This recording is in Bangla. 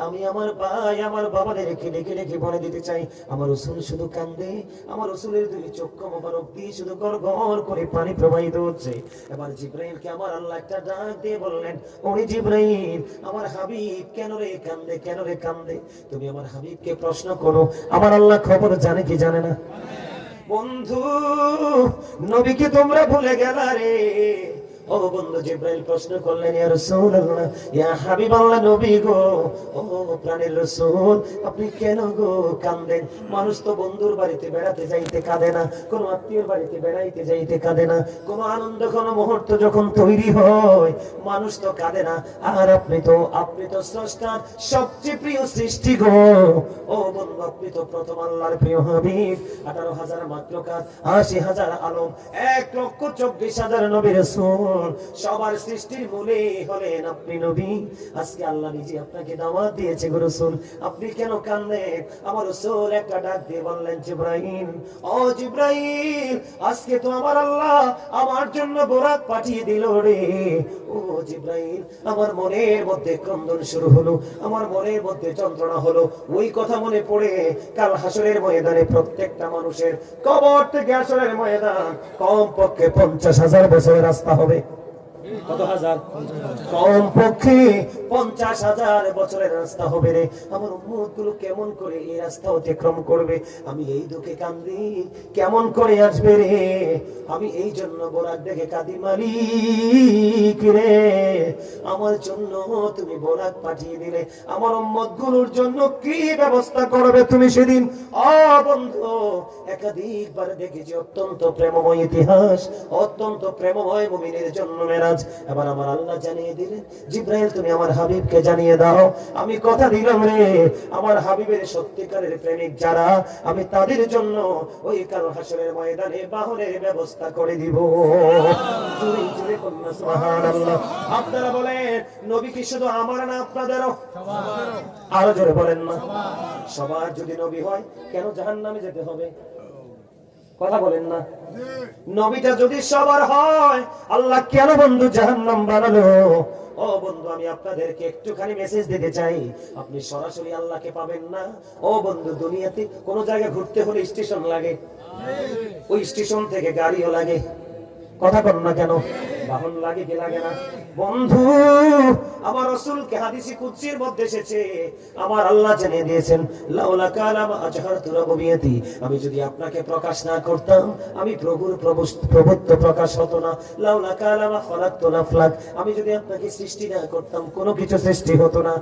আমি আমার ভাই আমার বাবাদের রেখে রেখে বলে দিতে চাই, আমার রাসূল শুধু কান্দে, আমার রাসূলের দুই চক্ষু মোবারক দিয়ে শুধু গড়গড় করে পানি প্রবাহিত হচ্ছে। এবার জিবরাইলকে আমার আল্লাহ একটা ডাক দিয়ে বললেন, ওরে জিবরাইল, আমার হাবিব কেন রে কান্দে, কেন রে কান্দে? তুমি আমার হাবিবকে প্রশ্ন করো, আমার আল্লাহ খবর জানে কি জানে না? বন্ধু, নবীকে তোমরা ভুলে গেলা রে। ও বন্ধু, জিবরাইল প্রশ্ন করলেন, ইয়া রাসূলুল্লাহ, ইয়া হাবিবাল্লাহ, নবী গো, ও প্রাণের রাসূল, আপনি কেন গো কাঁদেন? মানুষ তো বন্ধুর বাড়িতে বেড়াতে যাইতে কাঁদে না, কোন আত্মীয়র বাড়িতে বেড়াইতে যাইতে কাঁদে না, কোন আনন্দ কোন মুহূর্ত যখন তৈরি হয় মানুষ তো কাঁদে না। আর আপনি তো স্রষ্টার সবচেয়ে প্রিয় সৃষ্টি গো। ও বন্ধু, আপনি তো প্রথম আল্লাহর প্রিয় হাবিব। 18,000 মাত্রকার, 80,000 আলম, 1,24,000 নবী রাসূল, সবার সৃষ্টির মূলে হলেন আপনি নবী। আজকে আল্লাহ নিজে আপনাকে দাওয়াত দিয়েছে গো রাসূল, আপনি কেন কাঁদেন? আমার রাসূল একটা ডাক দিয়ে বললেন, জিবরাইল, ও জিবরাইল, আজকে তো আমার আল্লাহ আমার জন্য বোরাক পাঠিয়ে দিল রে। ও জিবরাইল, আমার মনের মধ্যে ক্রন্দন শুরু হলো, আমার মনের মধ্যে যন্ত্রণা হলো। ওই কথা মনে পড়ে কাল হাসরের ময়দানে প্রত্যেকটা মানুষের কবর থেকে হাসরের ময়দান কমপক্ষে 50,000 বছরের রাস্তা হবে। কত হাজার? কমপক্ষে 50,000 বছরের রাস্তা হবে রে। আমার উম্মত গুলো কেমন করে এই রাস্তা অতিক্রম করবে? আমি এই দুঃখে কান্দি, কেমন করে আসবে রে? আমি এই জন্য বোরাক দেখে কাঁদি, মালিক রে, আমার জন্য তুমি বোরাক পাঠিয়ে দিলে, আমার উম্মত গুলোর জন্য কি ব্যবস্থা করবে তুমি সেদিন? বন্ধু, একাধিকবার দেখেছি অত্যন্ত প্রেমময় ইতিহাস, অত্যন্ত প্রেমময় মুমিনের জন্য মেরাজ। এবার আমার আল্লাহ জানিয়ে দিলেন, জিবরাইল, তুমি আমার হাবিবকে জানিয়ে দাও, আমি কথা দিলাম রে, আমার হাবিবের সত্যিকারের প্রেমিক যারা, আমি তাদের জন্য ওই কাল হাসরের ময়দানে বাহনের ব্যবস্থা করে দিব। জোরে জোরে বলুন সুবহানাল্লাহ। আপনারা বলেন, নবী কি শুধু আমার না আপনাদেরও? আরো জোরে বলেন না। সবার যদি নবী হয়, কেন জাহান্নামে যেতে হবে? কথা বলেন না। নবীটা যদি সবার হয়, আল্লাহ কেন বন্ধু জাহান্নাম বানালো? ও বন্ধু, আমি আপনাদেরকে একটুখানি মেসেজ দিতে চাই, আপনি সরাসরি আল্লাহকে পাবেন না। ও বন্ধু, দুনিয়াতে কোন জায়গায় ঘুরতে হলে স্টেশন লাগে, ওই স্টেশন থেকে গাড়িও লাগে। কথা বল না কেন? বাহন লাগে কি লাগে না? বন্ধু, আমার রাসূলকে হাদিসে কুদসির মধ্যে এসেছে, আমার আল্লাহ জানিয়ে দিয়েছেন, লাউলা কালামা আজহারতু রাববিয়াতি, আমি যদি আপনাকে প্রকাশ না করতাম, আমি প্রভুর প্রভুত্ব প্রকাশ হতো না। লাউলা কালামা খলাকতু নাফলাক, আমি যদি আপনাকে সৃষ্টি না করতাম, কোনো কিছু সৃষ্টি হতো না।